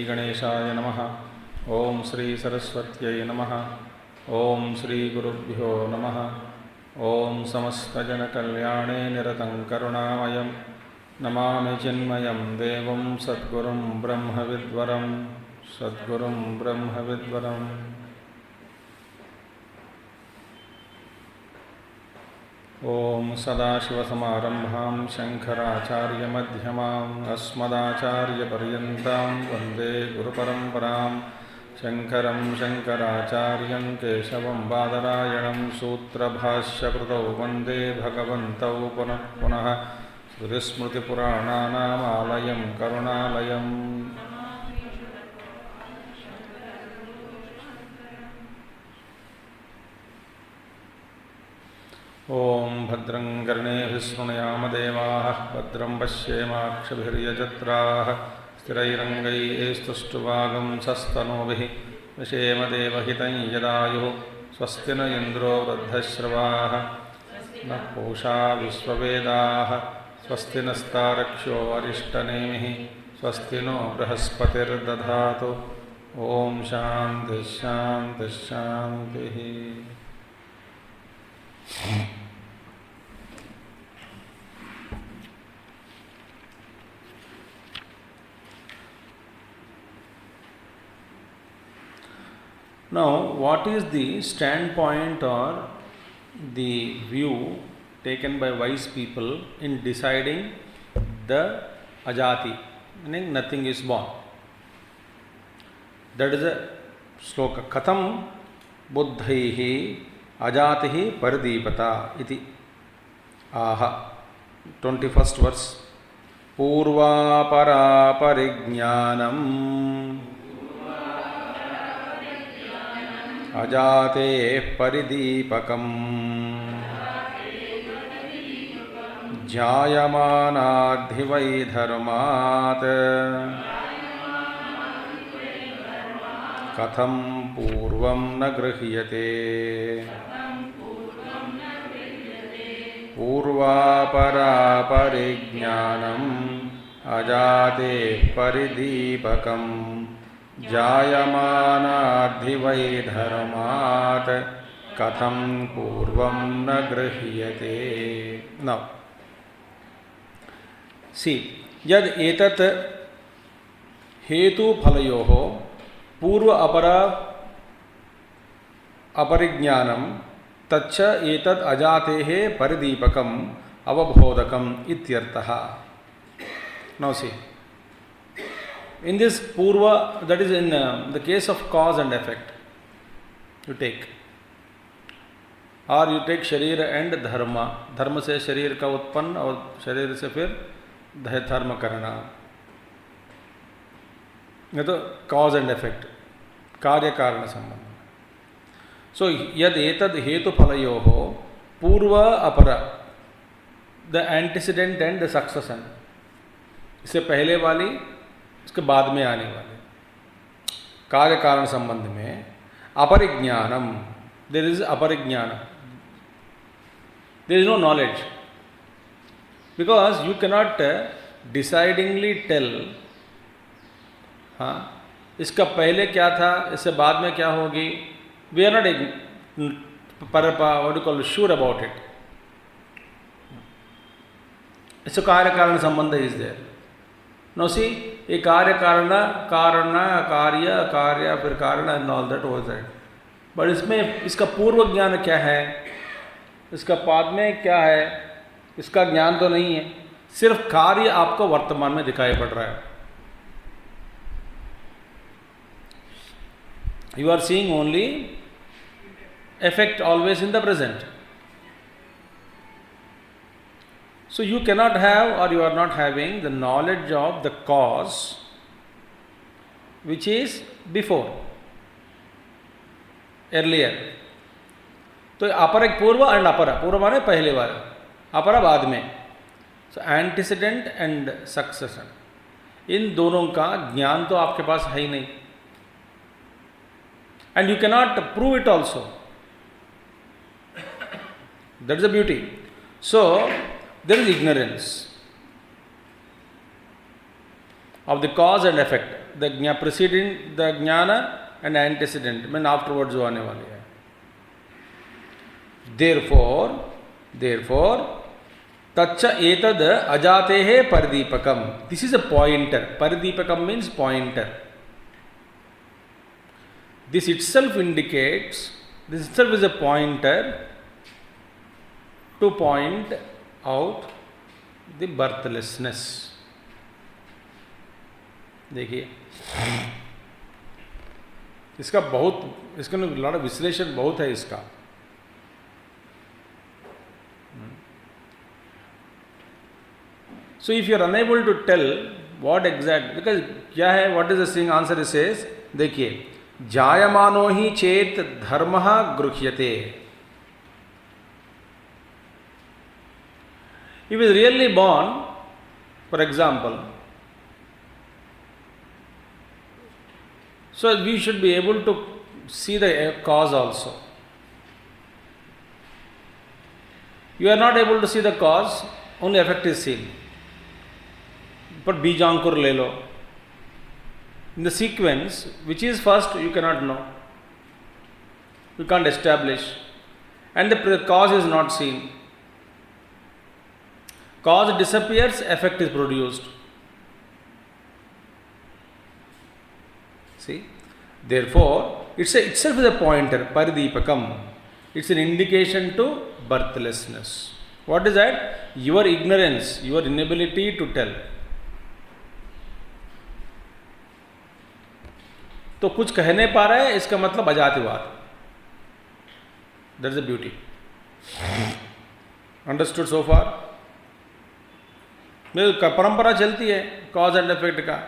गणेशाय नमः। ओम श्री सरस्वत्यै नमः। ओम श्री गुरुभ्यो नमः। ओम समस्तजनकल्याणे निरतं करुणामयं नमामि चिन्मयं देवं सद्गुरुं ब्रह्मविद्वरं सद्गुरुं ब्रह्मविद्वरम्। ओम सदाशिवसमारम्भां शङ्कराचार्यमध्यमाम् अस्मदाचार्यपर्यन्तां वन्दे गुरुपरम्परां। शङ्करं शङ्कराचार्यं केशवं बादरायणं सूत्रभाष्यकृतौ वन्दे भगवन्तौ पुनः पुनः। श्रुतिस्मृतिपुराणानामालयं करुणालयम्। ओम भद्रं कर्णेभिः शृणुयाम देवाः भद्रं पश्येमाक्षभिर्यजत्राः स्थिरैरङ्गैस्तुष्टुवागुंसस्तनूभिः विषेम देवहितं यदायुः। स्वस्ति न इन्द्रो वृद्धश्रवाः नः पूषा विश्ववेदाः। स्वस्ति नस्तारक्ष्यो अरिष्टनेमिः स्वस्ति नो बृहस्पतिर्दधातु। ओम शान्तिः शान्तिः शान्तिः। Now, what is the standpoint or the view taken by wise people in deciding the ajati, meaning nothing is born? That is a sloka. Katham buddhaihi ajatihi paridipata iti. Aha. 21st verse. Purva para parigyanam ajate paridipakam jyayamanadhivai dharmat katham purvam na grihiyate. Purva para parigyanam ajate paridipakam jayamanadhivai dharmat katham purvam na grihiyate. Now, see, yad etat hetu phalayoho पूर्व अपरा अपरिज्ञानम तच्च एतद् अजातेः परिदीपकम अवबोधकम इत्यर्थः. Now see, in this purva, that is in the case of cause and effect, you take, or you take शरीर and धर्म. धर्म से शरीर का उत्पन्न और शरीर से फिर धर्म करना. ये तो कॉज एंड इफेक्ट, कार्य कारण संबंध. सो यद एतद हेतु फलयोः पूर्व अपर, the antecedent and the succession, इससे पहले वाली इसके बाद में आने वाले कार्य कारण संबंध में अपरिज्ञानम, देयर इज अपरिज्ञान, there is no knowledge, because you cannot decidingly tell हाँ इसका पहले क्या था, इससे बाद में क्या होगी. We are not sure about it. इससे कार्य कारण संबंध इज देयर. नो सी, ये कार्य कारण कारण कार्य कार्य फिर कारण and all that was that. But इसमें इसका पूर्व ज्ञान क्या है, इसका बाद में क्या है, इसका ज्ञान तो नहीं है. सिर्फ कार्य आपको वर्तमान में दिखाई पड़ रहा है. You are seeing only effect always in the present. So you cannot have, or you are not having the knowledge of the cause which is before, earlier. तो अपर एक पूर्व एंड अपर, पूर्व माने पहले बार, अपर बाद में. सो एंटीसीडेंट एंड सक्सेशन, इन दोनों का ज्ञान तो आपके पास है ही नहीं, and you cannot prove it also. That is the beauty. So there is ignorance of the cause and effect, the preceding the jnana and antecedent, mean afterwards जो आने वाले हैं. Therefore तच्च एतद अजातेः परिदीपकम. This is a pointer. Paridipakam means pointer. This itself indicates, this itself is a pointer to point out the birthlessness. देखिए इसका बहुत, इसका लॉट विश्लेषण बहुत है इसका. So if you are unable to tell what exact, because क्या है, what is the thing answer is says. देखिए, जायमानो ही चेत धर्मः गृह्यते. If is really born, for example, so we should be able to see the cause also. You are not able to see the cause, only effect is seen. But Bijankur le lo. In the sequence, which is first, you cannot know. You can't establish. And the cause is not seen. Cause disappears, effect is produced. See, therefore, itself is a pointer, paridipakam. It's an indication to birthlessness. What is that? Your ignorance, your inability to tell. तो कुछ कह नहीं पा रहा है, इसका मतलब अजातिवाद. That is the beauty. Understood so far? परंपरा चलती है cause and effect का,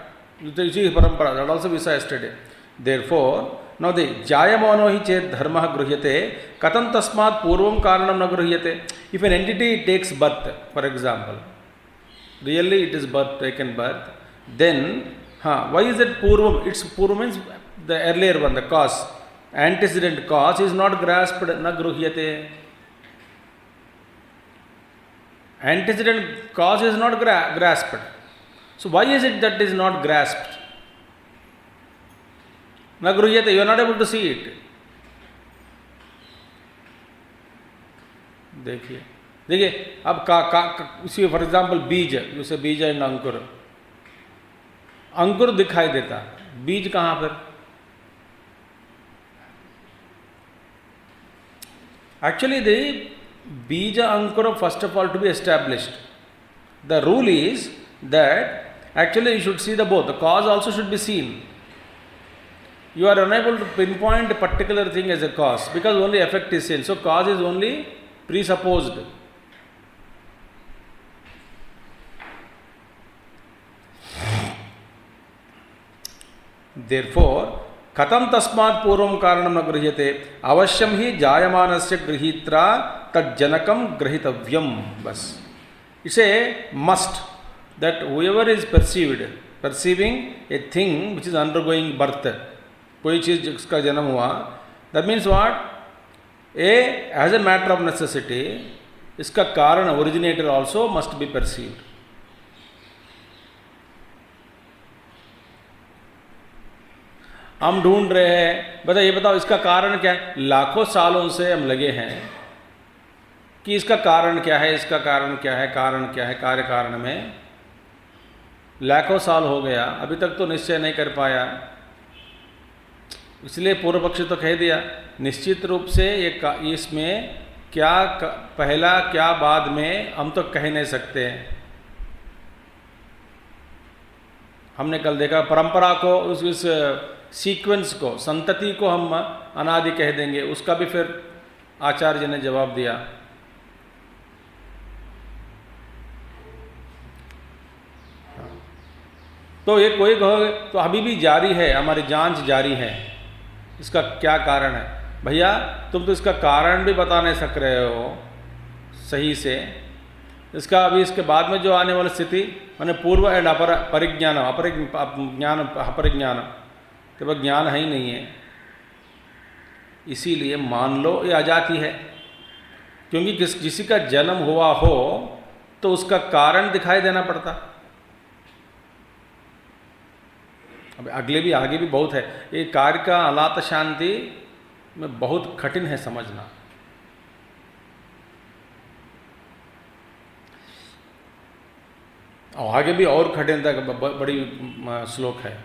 इसी परंपरा. That also we saw yesterday. Therefore, now the jayamano hi chet dharmah gruhyate, katam tasmat purvam karanam na gruhyate. If an entity takes birth, for example, really it is birth, taken birth, then why is it purvam? Its purvam means the earlier one, the cause, antecedent cause is not grasped, na gruhyate. Antecedent cause is not grasped. So why is it that is not grasped? Na gruhyate, you are not able to see it. देखिए अब इसी for example बीज, जैसे बीज and अंकुर. अंकुर दिखाई देता, बीज कहाँ पर? Actually the bija ankuram first of all to be established. The rule is that actually you should see the both. The cause also should be seen. You are unable to pinpoint a particular thing as a cause because only effect is seen. So cause is only presupposed. Therefore, कथम तस्मात् पूर्वं कारणं न गृह्यते, अवश्यम ही जायमानस्य गृहीत्रा तज्जनकं ग्रहीतव्यम. बस, it's a must that whoever is perceiving a thing which is undergoing birth, कोई चीज जिसका जन्म हुआ, that means what? As a matter of necessity, इसका कारण originator also must be perceived. हम ढूंढ रहे हैं, बता ये बताओ इसका कारण क्या है. लाखों सालों से हम लगे हैं कि इसका कारण क्या है, इसका कारण क्या है, कारण क्या है, कार्य कारण में लाखों साल हो गया, अभी तक तो निश्चय नहीं कर पाया. इसलिए पूर्व पक्षी तो कह दिया निश्चित रूप से ये इसमें क्या पहला क्या बाद में हम तो कह नहीं सकते. हमने कल देखा परंपरा को, उस सीक्वेंस को, संतति को हम अनादि कह देंगे. उसका भी फिर आचार्य ने जवाब दिया. तो ये कोई कहोगे तो अभी भी जारी है, हमारी जांच जारी है, इसका क्या कारण है? भैया तुम तो इसका कारण भी बता नहीं सक रहे हो सही से। इसका अभी इसके बाद में जो आने वाली स्थिति माने पूर्व एंड अपर परिज्ञान अपरिज्ञान केवल ज्ञान है ही नहीं है, इसीलिए मान लो ये अजाति है। क्योंकि किसी का जन्म हुआ हो तो उसका कारण दिखाई देना पड़ता। अब अगले भी आगे भी बहुत है, ये कार्य का अलात शांति में बहुत कठिन है समझना। और आगे भी और कठिन तक बड़ी श्लोक है।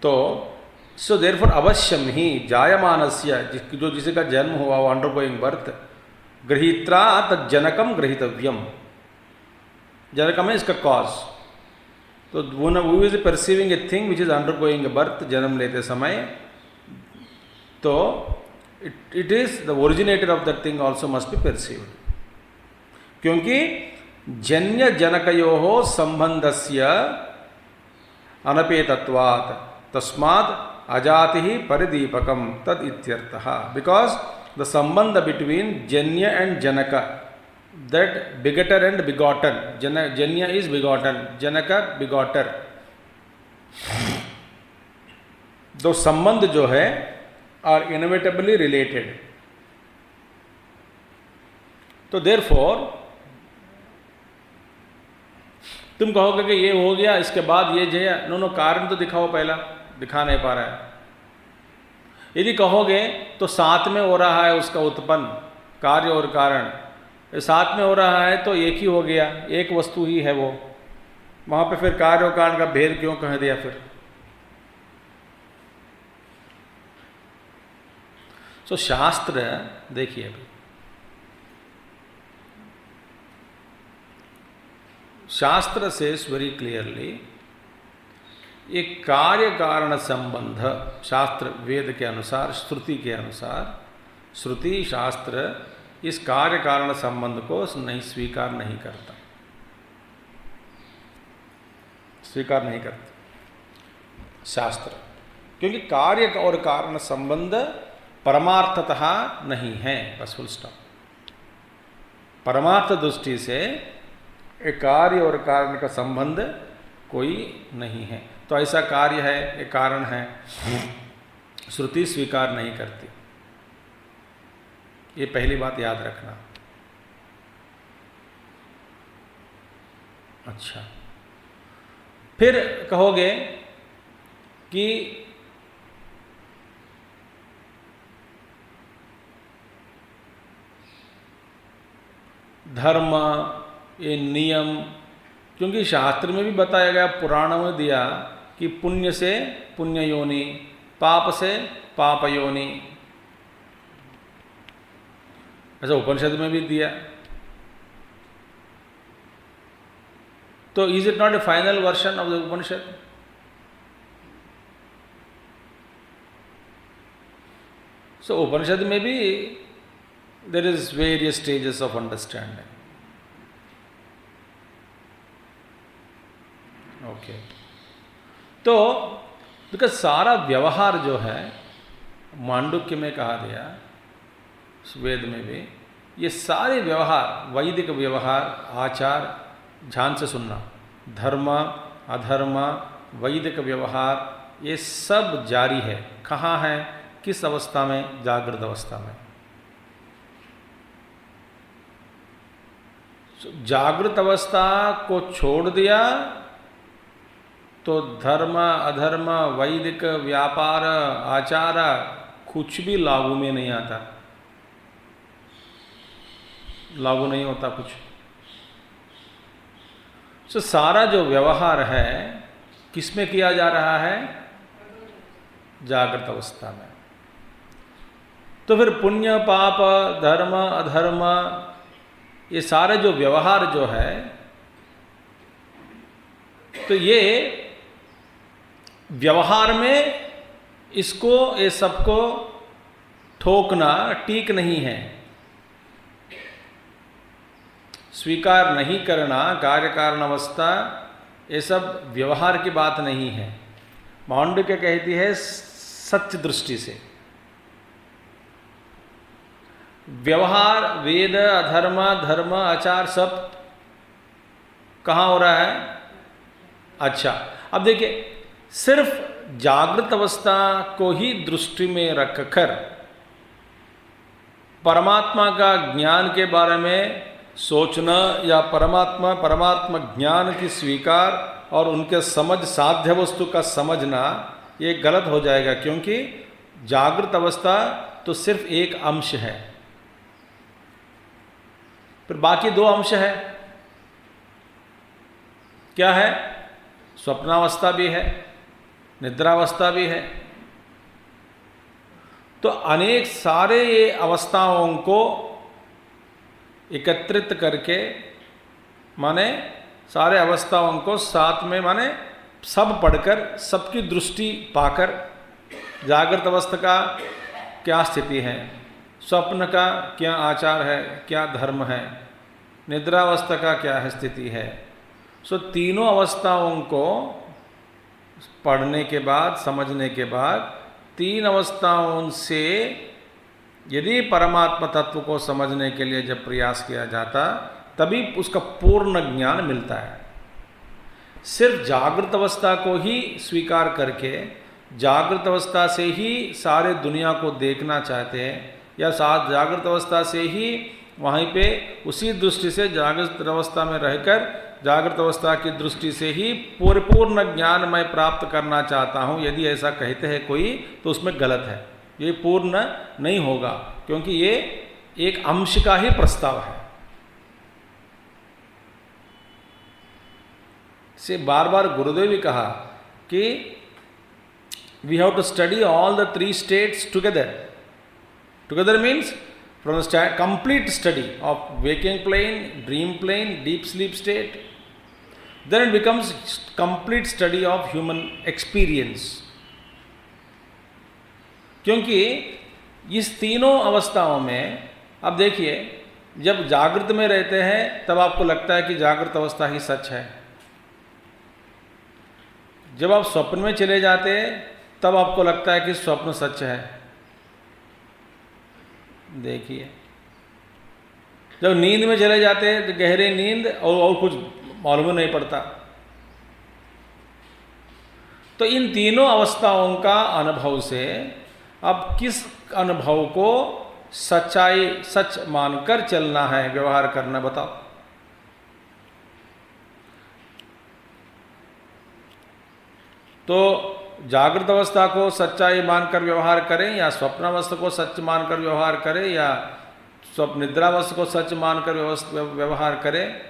तो सो देयरफॉर अवश्यम ही जायमानस्य, जो जिसे का जन्म हुआ वो अंडरगोइंग बर्थ, गृहीत्रा तज्जनकम ग्रहीतव्यम। जनकम है इसका कॉज। तो who is perceiving a thing which is undergoing A birth, जन्म लेते समय, तो it is the originator of that thing also must be perceived. क्योंकि जन्य जनकयोः संबंधस्य अनपेतत्वात् तस्मात् अजाति परिदीपकम तद इत्यर्थः। बिकॉज द संबंध बिटवीन जन्य एंड जनक, दैट बिगटर एंड बिगॉटन, जन्य इज बिगॉटन, जनक बिगॉटर, दो संबंध जो है आर इनविटेबली रिलेटेड। तो देयरफॉर तुम कहोगे कि ये हो गया इसके बाद ये जो है, नो कारण तो दिखाओ, पहला दिखा नहीं पा रहा है। यदि कहोगे तो साथ में हो रहा है उसका उत्पन्न, कार्य और कारण साथ में हो रहा है तो एक ही हो गया, एक वस्तु ही है वो, वहां पे फिर कार्य और कारण का भेद क्यों कह दिया? फिर सो शास्त्र देखिए, अभी शास्त्र सेज वेरी क्लियरली एक कार्य कारण संबंध, शास्त्र वेद के अनुसार, श्रुति के अनुसार, श्रुति शास्त्र इस कार्य कारण संबंध को नहीं स्वीकार नहीं करता, स्वीकार नहीं करता शास्त्र। क्योंकि कार्य और कारण संबंध परमार्थतः नहीं है, बस फुल स्टॉप। परमार्थ दृष्टि से एक कार्य और कारण का संबंध कोई नहीं है। तो ऐसा कार्य है, एक कारण है, श्रुति स्वीकार नहीं करती। ये पहली बात याद रखना। अच्छा, फिर कहोगे कि धर्म, ये नियम, क्योंकि शास्त्र में भी बताया गया, पुराणों में दिया कि पुण्य से पुण्य योनि, पाप से पाप योनि, ऐसा उपनिषद में भी दिया। तो is it not a final version of the Upanishad? So Upanishad में भी there is various stages of understanding. Okay, तो बिकॉज सारा व्यवहार जो है मांडुक्य में कहा गया, वेद में भी, ये सारे व्यवहार, वैदिक व्यवहार, आचार, ध्यान से सुनना, धर्म अधर्म वैदिक व्यवहार, ये सब जारी है। कहाँ है? किस अवस्था में? जागृत अवस्था में। जागृत अवस्था को छोड़ दिया तो धर्म अधर्म वैदिक व्यापार आचार कुछ भी लागू में नहीं आता, लागू नहीं होता कुछ। तो सारा जो व्यवहार है किसमें किया जा रहा है? जागृत अवस्था में। तो फिर पुण्य पाप धर्म अधर्म ये सारे जो व्यवहार जो है, तो ये व्यवहार में इसको, ये सबको ठोकना ठीक नहीं है। स्वीकार नहीं करना, कार्य कारण अवस्था, ये सब व्यवहार की बात नहीं है। मांडुक्य कहती है सत्य दृष्टि से। व्यवहार, वेद, अधर्म, धर्म, आचार सब कहाँ हो रहा है? अच्छा, अब देखिए, सिर्फ जागृत अवस्था को ही दृष्टि में रखकर परमात्मा का ज्ञान के बारे में सोचना या परमात्मा ज्ञान की स्वीकार और उनके समझ साध्य वस्तु का समझना, ये गलत हो जाएगा, क्योंकि जागृत अवस्था तो सिर्फ एक अंश है, फिर बाकी दो अंश है। क्या है? स्वप्नावस्था भी है, निद्रावस्था भी है। तो अनेक सारे ये अवस्थाओं को एकत्रित करके, माने सारे अवस्थाओं को साथ में, माने सब पढ़कर, सबकी दृष्टि पाकर, जागृत अवस्था का क्या स्थिति है, स्वप्न का क्या आचार है, क्या धर्म है, निद्रावस्था का क्या है स्थिति है। सो तीनों अवस्थाओं को पढ़ने के बाद, समझने के बाद, तीन अवस्थाओं से यदि परमात्मा तत्व को समझने के लिए जब प्रयास किया जाता, तभी उसका पूर्ण ज्ञान मिलता है। सिर्फ जागृत अवस्था को ही स्वीकार करके, जागृत अवस्था से ही सारे दुनिया को देखना चाहते हैं, या साथ जागृत अवस्था से ही वहीं पे उसी दृष्टि से जागृत अवस्था में रहकर, जागृत अवस्था की दृष्टि से ही पूर्ण ज्ञान मैं प्राप्त करना चाहता हूँ, यदि ऐसा कहते हैं कोई, तो उसमें गलत है। ये पूर्ण नहीं होगा, क्योंकि ये एक अंश का ही प्रस्ताव है। से बार बार गुरुदेव भी कहा कि we have to study all the three states together. Together means from the complete study of waking plane, dream plane, deep sleep state, then it becomes complete study of human experience. क्योंकि इस तीनों अवस्थाओं में, अब देखिए, जब जागृत में रहते हैं तब आपको लगता है कि जागृत अवस्था ही सच है। जब आप स्वप्न में चले जाते हैं तब आपको लगता है कि स्वप्न सच है। देखिए, जब नींद में चले जाते हैं तो गहरे नींद और कुछ मालूम नहीं पड़ता। तो इन तीनों अवस्थाओं का अनुभव से अब किस अनुभव को सच्चाई, सच मानकर चलना है, व्यवहार करना, बताओ। तो जागृत अवस्था को सच्चाई मानकर व्यवहार करें, या स्वप्नावस्था को सच मानकर व्यवहार करें, या स्वप्न निद्रावस्था को सच मानकर व्यवहार करें।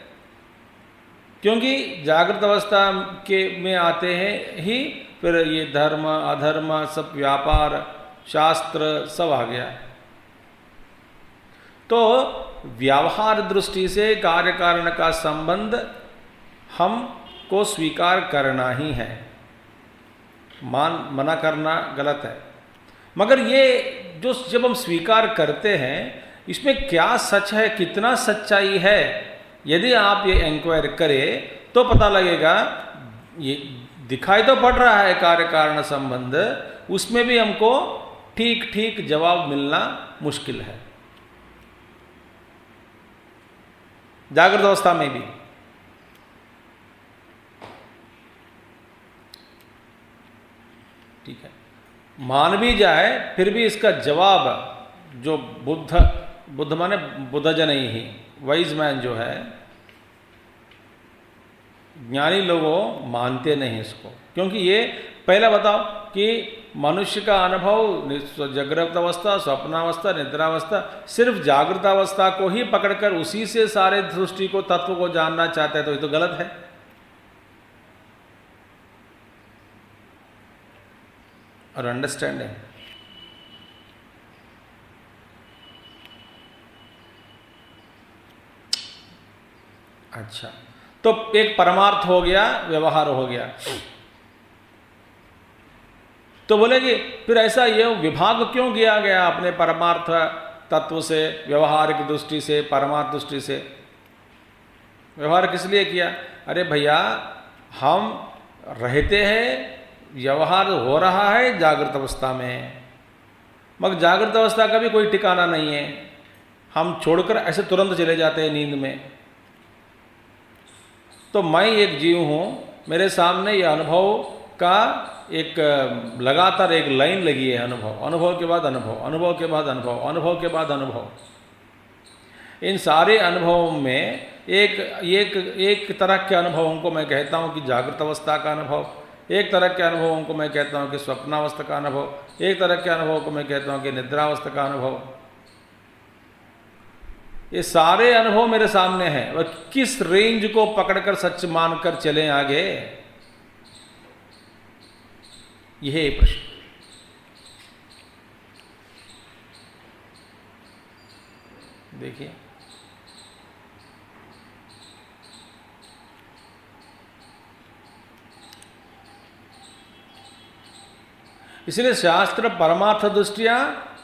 क्योंकि जागृत अवस्था के में आते हैं ही फिर ये धर्म अधर्म सब, व्यापार, शास्त्र सब आ गया। तो व्यवहार दृष्टि से कार्य कारण का संबंध हमको स्वीकार करना ही है, मना करना गलत है। मगर ये जो जब हम स्वीकार करते हैं, इसमें क्या सच है, कितना सच्चाई है, यदि आप ये इंक्वायर करें तो पता लगेगा। ये दिखाई तो पड़ रहा है कार्य कारण संबंध, उसमें भी हमको ठीक ठीक जवाब मिलना मुश्किल है, जागृत अवस्था में भी। ठीक है, मान भी जाए फिर भी इसका जवाब जो बुद्ध माने बुद्धजन ही, वाइज मैन जो है, ज्ञानी लोगों मानते नहीं इसको। क्योंकि ये पहला बताओ कि मनुष्य का अनुभव जागृत अवस्था, स्वप्नावस्था, निद्रावस्था, सिर्फ जागृत अवस्था को ही पकड़कर उसी से सारे दृष्टि को, तत्व को जानना चाहता है, तो ये तो गलत है। और अंडरस्टैंडिंग, अच्छा, तो एक परमार्थ हो गया, व्यवहार हो गया। तो बोलेंगे फिर ऐसा ये विभाग क्यों किया गया अपने परमार्थ तत्व से, व्यवहारिक दृष्टि से, परमार्थ दृष्टि से? व्यवहार किस लिए किया? अरे भैया, हम रहते हैं, व्यवहार हो रहा है जागृत अवस्था में, मगर जागृत अवस्था का भी कोई ठिकाना नहीं है। हम छोड़कर ऐसे तुरंत चले जाते हैं नींद में। तो मैं एक जीव हूँ, मेरे सामने ये अनुभव का एक लगातार एक लाइन लगी है, अनुभव, अनुभव के बाद अनुभव, अनुभव के बाद अनुभव, अनुभव के बाद अनुभव। इन सारे अनुभवों में एक तरह के अनुभवों को मैं कहता हूँ कि जागृत अवस्था का अनुभव, एक तरह के अनुभवों को मैं कहता हूँ कि स्वप्नावस्था का अनुभव, एक तरह के अनुभव को मैं कहता हूँ कि निद्रावस्था का अनुभव। ये सारे अनुभव मेरे सामने हैं, और किस रेंज को पकड़कर सच मानकर चलें आगे, यह है प्रश्न। देखिए, इसलिए शास्त्र परमार्थ दृष्टिया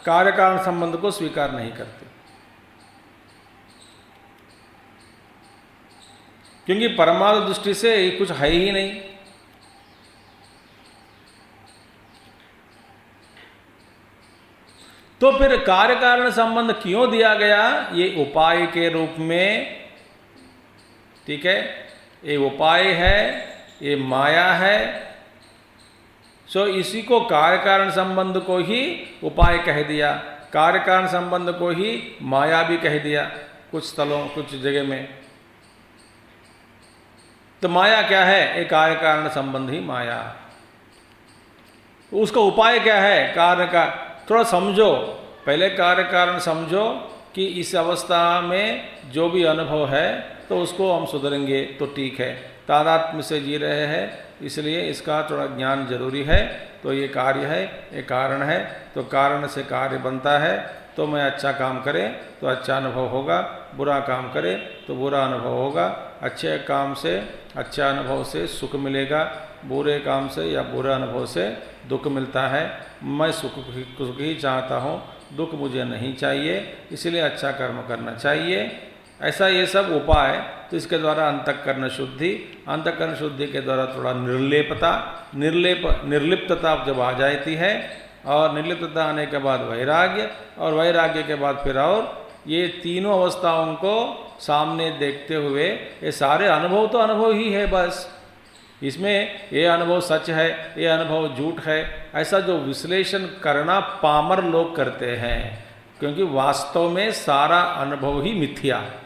कार्य कारण संबंध को स्वीकार नहीं करते, क्योंकि परमार्थ दृष्टि से कुछ है ही नहीं। तो फिर कार्य कारण संबंध क्यों दिया गया? ये उपाय के रूप में, ठीक है, ये उपाय है, ये माया है। सो इसी को कार्य कारण संबंध को ही उपाय कह दिया, कार्य कारण संबंध को ही माया भी कह दिया कुछ स्थलों, कुछ जगह में। तो माया क्या है? एक कार्य कारण संबंधी माया। उसका उपाय क्या है? कार्य का थोड़ा समझो, पहले कार्य कारण समझो कि इस अवस्था में जो भी अनुभव है तो उसको हम सुधरेंगे तो ठीक है। तादात्म्य से जी रहे हैं, इसलिए इसका थोड़ा ज्ञान जरूरी है। तो ये कार्य है, ये कारण है, तो कारण से कार्य बनता है। तो मैं अच्छा काम करें तो अच्छा अनुभव होगा, बुरा काम करें तो बुरा अनुभव होगा। अच्छे काम से, अच्छा अनुभव से सुख मिलेगा, बुरे काम से या बुरे अनुभव से दुख मिलता है। मैं सुख ही चाहता हूँ, दुख मुझे नहीं चाहिए, इसलिए अच्छा कर्म करना चाहिए। ऐसा ये सब उपाय। तो इसके द्वारा अंतःकरण शुद्धि, अंतःकरण शुद्धि के द्वारा थोड़ा निर्लेपता, निर्लिप्तता जब आ जाती है, और निर्लिप्तता आने के बाद वैराग्य, और वैराग्य के बाद फिर और ये तीनों अवस्थाओं को सामने देखते हुए, ये सारे अनुभव तो अनुभव ही है बस, इसमें ये अनुभव सच है, ये अनुभव झूठ है, ऐसा जो विश्लेषण करना पामर लोग करते हैं, क्योंकि वास्तव में सारा अनुभव ही मिथ्या है।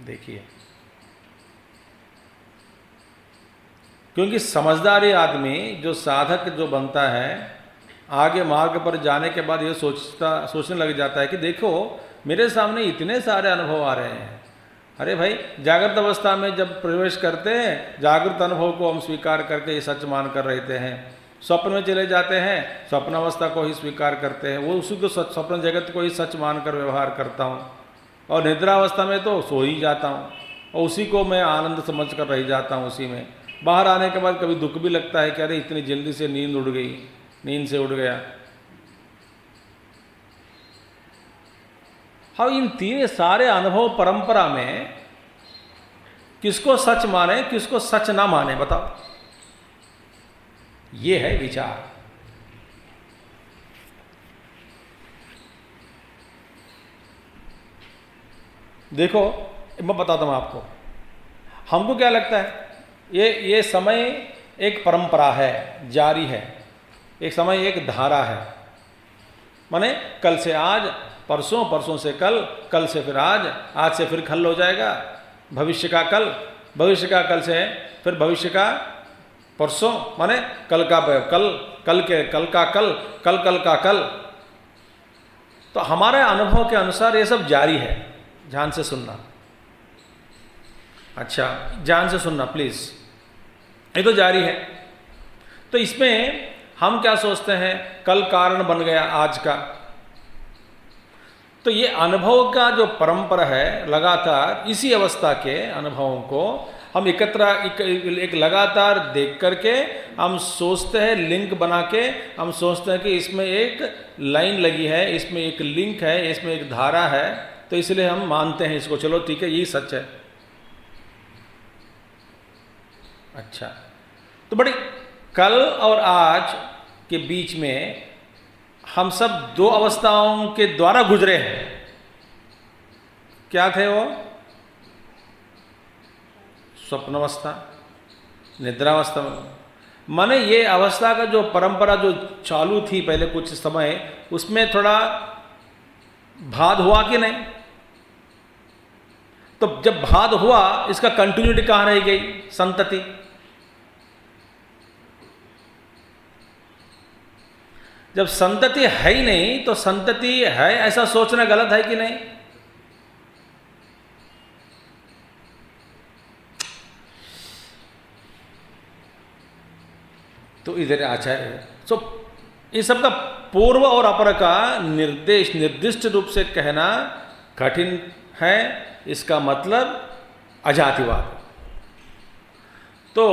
देखिए, क्योंकि समझदारी आदमी, जो साधक जो बनता है, आगे मार्ग पर जाने के बाद ये सोचने लग जाता है कि देखो मेरे सामने इतने सारे अनुभव आ रहे हैं। अरे भाई, जागृत अवस्था में जब प्रवेश करते हैं, जागृत अनुभव को हम स्वीकार करके ये सच मान कर रहते हैं। स्वप्न में चले जाते हैं, स्वप्न अवस्था को ही स्वीकार करते हैं, वो उसी को स्वप्न जगत को ही सच मानकर व्यवहार करता हूँ। और निद्रावस्था में तो सो ही जाता हूँ, और उसी को मैं आनंद समझ कर रह जाता हूँ उसी में। बाहर आने के बाद कभी दुख भी लगता है कि अरे इतनी जल्दी से नींद उड़ गई, नींद से उड़ गया। हाँ, इन तीन सारे अनुभव परंपरा में किसको सच माने, किसको सच ना माने, बताओ। ये है विचार। देखो, मैं बताता हूं आपको, हमको क्या लगता है, ये समय एक परंपरा है, जारी है, एक समय एक धारा है। माने कल से आज, परसों, परसों से कल, कल से फिर आज से फिर कल हो जाएगा, भविष्य का कल, भविष्य का कल से फिर भविष्य का परसों, माने कल का कल, कल के कल का कल, कल कल का कल। तो हमारे अनुभव के अनुसार ये सब जारी है। ध्यान से सुनना, अच्छा ध्यान से सुनना प्लीज, ये तो जारी है। तो इसमें हम क्या सोचते हैं, कल कारण बन गया आज का। तो ये अनुभव का जो परंपरा है, लगातार इसी अवस्था के अनुभवों को हम एक लगातार देख करके हम सोचते हैं, लिंक बना के हम सोचते हैं कि इसमें एक लाइन लगी है, इसमें एक लिंक है, इसमें एक धारा है, तो इसलिए हम मानते हैं इसको, चलो ठीक है यही सच है। अच्छा, तो बड़ी कल और आज के बीच में हम सब दो अवस्थाओं के द्वारा गुजरे हैं। क्या थे वो? स्वप्नावस्था, निद्रावस्था। माने ये अवस्था का जो परंपरा जो चालू थी पहले कुछ समय, उसमें थोड़ा भाद हुआ कि नहीं? तो जब भाद हुआ, इसका कंटिन्यूटी कहां रह गई? संतति। जब संतति है ही नहीं, तो संतति है ऐसा सोचना गलत है कि नहीं? तो इधर आचार्य इस सब का पूर्व और अपर का निर्दिष्ट रूप से कहना कठिन है। इसका मतलब अजातिवाद। तो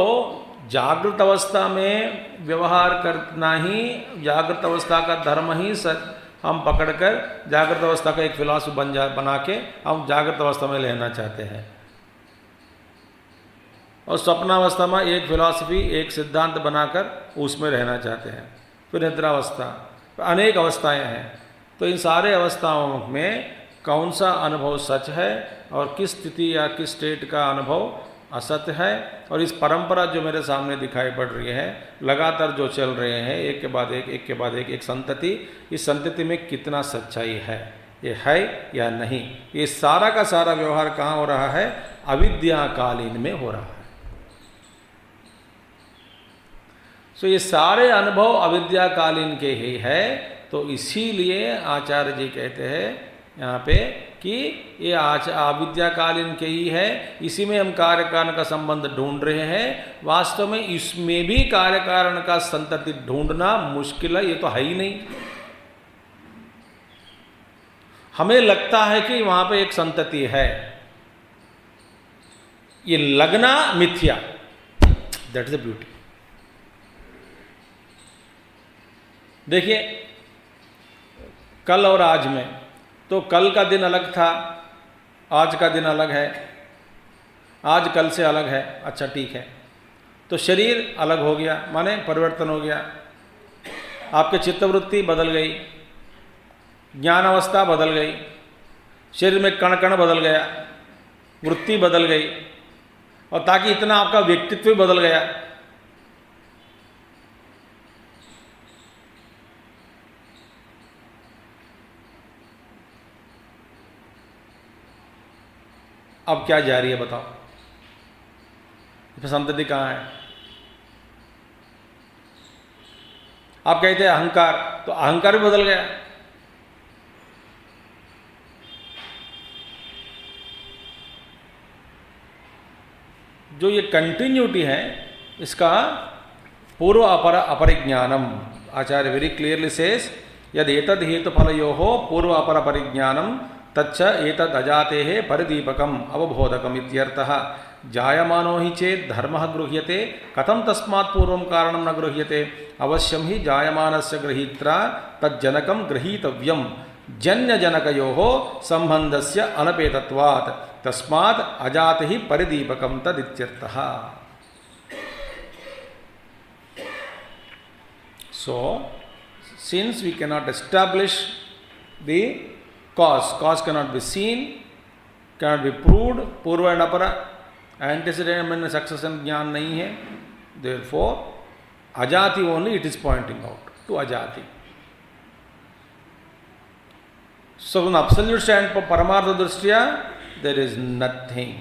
जागृत अवस्था में व्यवहार करना ही जागृत अवस्था का धर्म ही हम पकड़कर जागृत अवस्था का एक फिलॉसफी बना के हम जागृत अवस्था में लेना चाहते हैं, और स्वप्नावस्था में एक फिलॉसफी, एक सिद्धांत बनाकर उसमें रहना चाहते हैं। फिर निद्रावस्था, अनेक अवस्थाएं हैं। तो इन सारे अवस्थाओं में कौन सा अनुभव सच है और किस स्थिति या किस स्टेट का अनुभव असत्य है, और इस परंपरा जो मेरे सामने दिखाई पड़ रही है, लगातार जो चल रहे हैं एक के बाद एक संतति, इस संतति में कितना सच्चाई है, ये है या नहीं? ये सारा का सारा व्यवहार कहाँ हो रहा है? अविद्याकालीन में हो रहा है। तो ये सारे अनुभव अविद्याकालीन के ही है। तो इसीलिए आचार्य जी कहते हैं यहाँ पे कि ये अविद्याकालीन के ही है, इसी में हम कार्य कारण का संबंध ढूंढ रहे हैं। वास्तव में इसमें भी कार्य कारण का संतति ढूंढना मुश्किल है, ये तो है ही नहीं। हमें लगता है कि वहां पे एक संतति है, ये लगना मिथ्या। That is the beauty. देखिए, कल और आज में, तो कल का दिन अलग था, आज का दिन अलग है, आज कल से अलग है। अच्छा ठीक है, तो शरीर अलग हो गया, माने परिवर्तन हो गया, आपके चित्तवृत्ति बदल गई, ज्ञान अवस्था बदल गई, शरीर में कण कण बदल गया, वृत्ति बदल गई, और ताकि इतना आपका व्यक्तित्व बदल गया। अब क्या जारी है बताओ? संतति कहाँ है? आप कहते हैं अहंकार, तो अहंकार भी बदल गया। जो ये कंटिन्यूटी है, इसका पूर्व अपर अपरिज्ञानम, आचार्य वेरी क्लियरली सेज यद एतद हेतुफलयोः पूर्व अपर अपरिज्ञानम तच्च एतद् अजातेः परिदीपकम् अवबोधकम् इत्यर्थः। जायमानो हि चेत् धर्मः गृह्यते, कथं तस्मात् पूर्वं कारणं न गृह्यते? अवश्यं हि जायमानस्य गृहीत्रा तज्जनकं गृहीतव्यं, जन्यजनकयोः सम्बन्धस्य अनपेतत्वात्, तस्मात् अजातिः परिदीपकं तदित्यर्थः। So, since we cannot establish the cause cannot be seen, cannot be proved, पूर्व एंड अपर एंटीसीडेंट में सक्सेशन ज्ञान नहीं है, therefore अजाति only it is pointing out to अजाति. So from absolute standpoint, परमार्थ दृष्टिया there is nothing,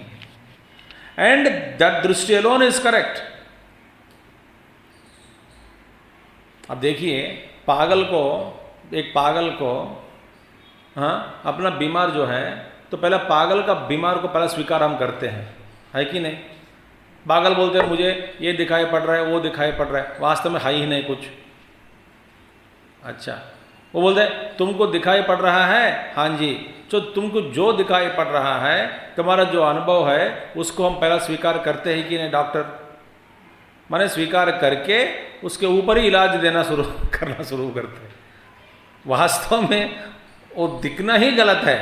and that दृष्टि alone is correct. अब देखिए, एक पागल को हाँ अपना बीमार जो है, तो पहले पागल का बीमार को पहले स्वीकार हम करते हैं, है कि नहीं? पागल बोलते हैं मुझे ये दिखाई पड़ रहा है, वो दिखाई पड़ रहा है, वास्तव में है ही नहीं कुछ। अच्छा, वो बोलते हैं तुमको दिखाई पड़ रहा है, हाँ जी, तो तुमको जो दिखाई पड़ रहा है, तुम्हारा जो अनुभव है, उसको हम पहला स्वीकार करते हैं कि नहीं डॉक्टर? माने स्वीकार करके उसके ऊपर ही इलाज देना करना शुरू करते हैं। वास्तव में वो दिखना ही गलत है।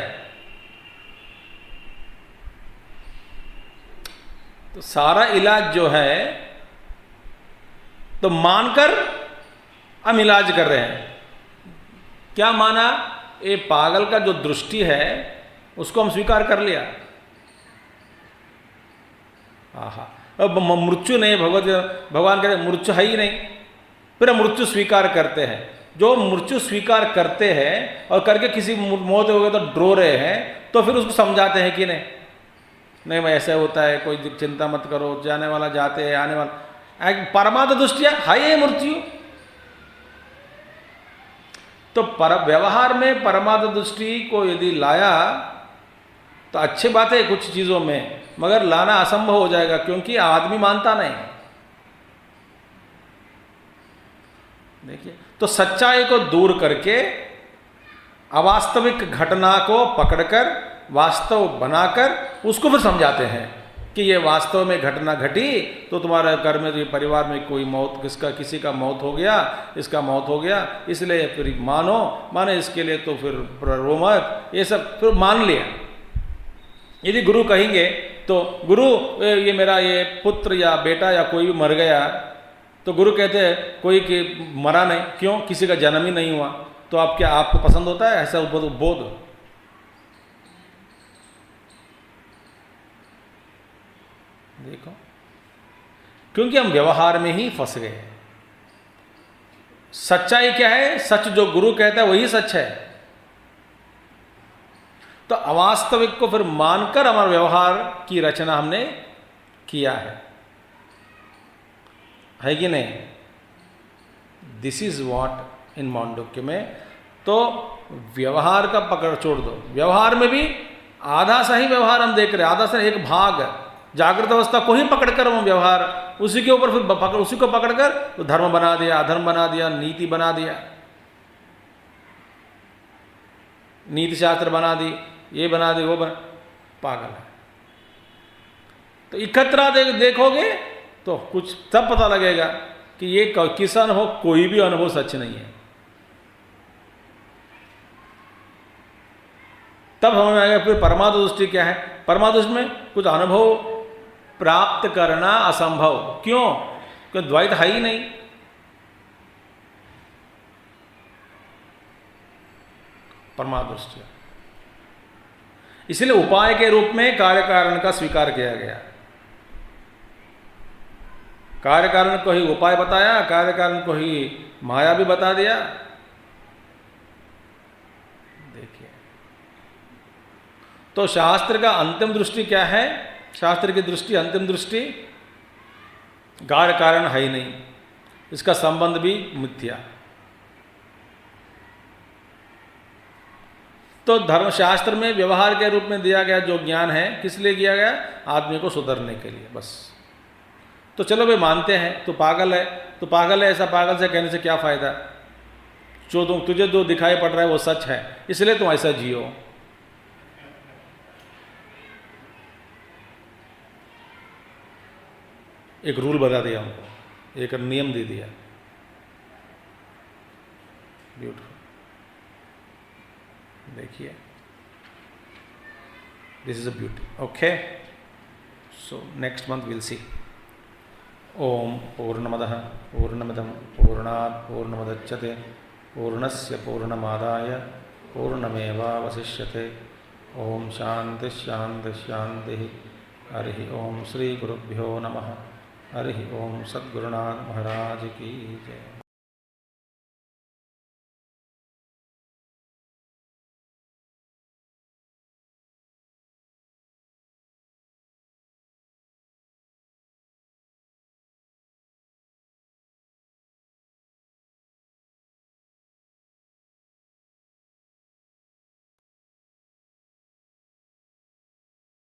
तो सारा इलाज जो है तो मानकर हम इलाज कर रहे हैं। क्या माना? ये पागल का जो दृष्टि है उसको हम स्वीकार कर लिया। आहा, अब मृत्यु नहीं, भगवान कहते मृत्यु है ही नहीं, फिर हम मृत्यु स्वीकार करते हैं। जो मृत्यु स्वीकार करते हैं और करके किसी मौत हो गए तो ड्रो रहे हैं, तो फिर उसको समझाते हैं कि नहीं भाई ऐसा होता है, कोई चिंता मत करो, जाने वाला जाते हैं, आने वाला। परमात्म दृष्टिया है ये मृत्यु। तो व्यवहार में परमात्म दृष्टि को यदि लाया तो अच्छी बात है कुछ चीजों में, मगर लाना असंभव हो जाएगा क्योंकि आदमी मानता नहीं। देखिए, तो सच्चाई को दूर करके अवास्तविक घटना को पकड़कर वास्तव बनाकर उसको फिर समझाते हैं कि ये वास्तव में घटना घटी, तो तुम्हारे घर में परिवार में कोई मौत, किसी का मौत हो गया, इसका मौत हो गया, इसलिए फिर माने इसके लिए तो फिर रो मत, ये सब फिर मान लिया। यदि गुरु कहेंगे तो गुरु ये मेरा ये पुत्र या बेटा या कोई भी मर गया, तो गुरु कहते हैं कोई कि मरा नहीं, क्यों? किसी का जन्म ही नहीं हुआ। तो आपको पसंद होता है ऐसा बोध? देखो, क्योंकि हम व्यवहार में ही फंस गए। सच्चाई क्या है? सच जो गुरु कहता है वही सच है। तो अवास्तविक को फिर मानकर हमारा व्यवहार की रचना हमने किया है कि नहीं? This is what in Mandukya में। तो व्यवहार का पकड़ छोड़ दो। व्यवहार में भी आधा सही व्यवहार हम देख रहे हैं, आधा सही एक भाग जागृत अवस्था को ही पकड़कर हम व्यवहार, उसी के ऊपर फिर उसी को पकड़कर तो धर्म बना दिया, अधर्म बना दिया, नीति बना दिया, नीति शास्त्र बना दी, ये बना दी, वो बना। पागल है। तो इकट्ठा देखोगे तो कुछ तब पता लगेगा कि ये किसा अनुभव, कोई भी अनुभव सच नहीं है। तब हमें आएगा फिर परमात्म दृष्टि क्या है। परमात्म दृष्टि में कुछ अनुभव प्राप्त करना असंभव। क्यों? क्योंकि द्वैत है ही नहीं। परमात्म दृष्टि, इसलिए उपाय के रूप में कार्य कारण का स्वीकार किया गया। कार्य कारण को ही उपाय बताया, कार्य कारण को ही माया भी बता दिया। देखिए, तो शास्त्र का अंतिम दृष्टि क्या है? शास्त्र की दृष्टि, अंतिम दृष्टि, कार्य कारण है ही नहीं, इसका संबंध भी मिथ्या। तो धर्मशास्त्र में व्यवहार के रूप में दिया गया जो ज्ञान है, किस लिए दिया गया? आदमी को सुधरने के लिए, बस। तो चलो भाई मानते हैं तो पागल है, तो पागल है, ऐसा पागल से कहने से क्या फायदा? जो तुझे जो दिखाई पड़ रहा है वो सच है, इसलिए तुम ऐसा जियो। एक रूल बता दिया हमको, एक नियम दे दिया। ब्यूटीफुल। देखिए, this is a beauty. Okay, so next month will see. ओम पूर्णमदः पूर्णमिदं पूर्णात् पूर्णमुदच्यते पूर्णस्य पूर्णमादाय पूर्णमेवावशिष्यते। ओम शांति शांति शांति। हरि ओम। श्री गुरुभ्यो नमः। हरि ओम। सद्गुरुनाथ महाराज की जय।